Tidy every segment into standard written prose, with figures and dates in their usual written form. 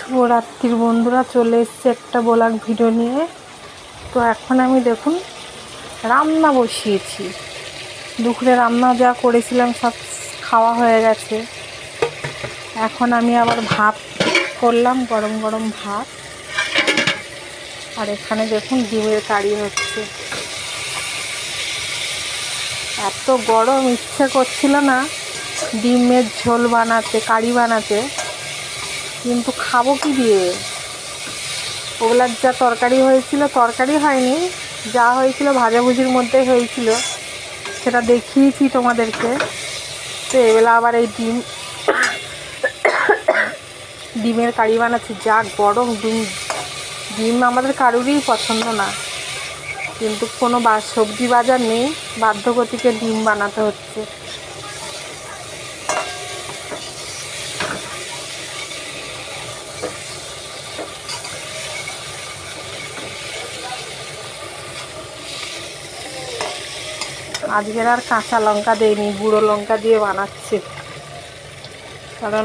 শুভরাত্রির বন্ধুরা, চলে এসছে একটা ব্লগ ভিডিও নিয়ে। তো এখন আমি দেখুন রান্না বসিয়েছি। দুপুরে রান্না যা করেছিলাম সব খাওয়া হয়ে গেছে। এখন আমি আবার ভাত করলাম, গরম গরম ভাত। আর এখানে দেখুন ডিমের কারি হচ্ছে। এত গরম, ইচ্ছে করছিল না ডিমের ঝোল বানাতে, কারি বানাতে, কিন্তু খাবো কি দিয়ে? ওগুলার যা তরকারি হয়েছিল, তরকারি হয়নি, যা হয়েছিল ভাজাভুজির মধ্যে হয়েছিল, সেটা দেখিয়েছি তোমাদেরকে। তো এবেলা আবার এই ডিমের কারি বানাচ্ছি। যা গরম, ডিম আমাদের কারুরই পছন্দ না, কিন্তু কোনো সবজি বাজার নেই, বাধ্যগতিকে ডিম বানাতে হচ্ছে। আজকের আর কাঁচা লঙ্কা দেয়নি, গুঁড়ো লঙ্কা দিয়ে বানাচ্ছি, কারণ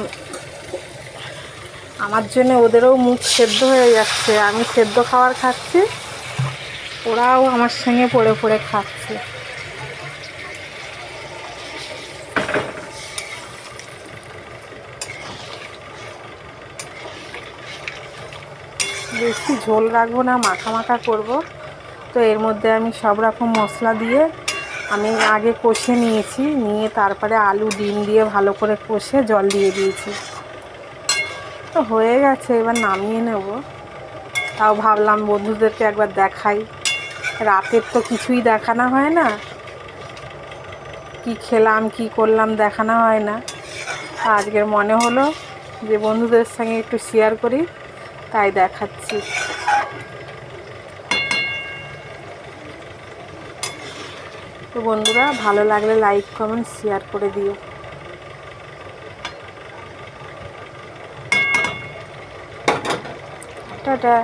আমার জন্য ওদেরও মুখ সেদ্ধ হয়ে যাচ্ছে। আমি সেদ্ধ খাবার খাচ্ছি, ওরাও আমার সঙ্গে পড়ে পড়ে খাচ্ছে। বেশি ঝোল রাখবো না, মাখা মাখা করব। তো এর মধ্যে আমি সব রকম মশলা দিয়ে আমি আগে কষে নিয়েছি, নিয়ে তারপরে আলু ডিম দিয়ে ভালো করে কষে জল দিয়ে দিয়েছি। তো হয়ে গেছে, এবার নামিয়ে নেব। তাও ভাবলাম বন্ধুদেরকে একবার দেখাই। রাতের তো কিছুই দেখানো হয় না, কি খেলাম কি করলাম দেখানো হয় না। আজকের মনে হলো যে বন্ধুদের সঙ্গে একটু শেয়ার করি, তাই দেখাচ্ছি। তো বন্ধুরা, ভালো লাগলে লাইক কমেন্ট শেয়ার করে দিও। টাটা।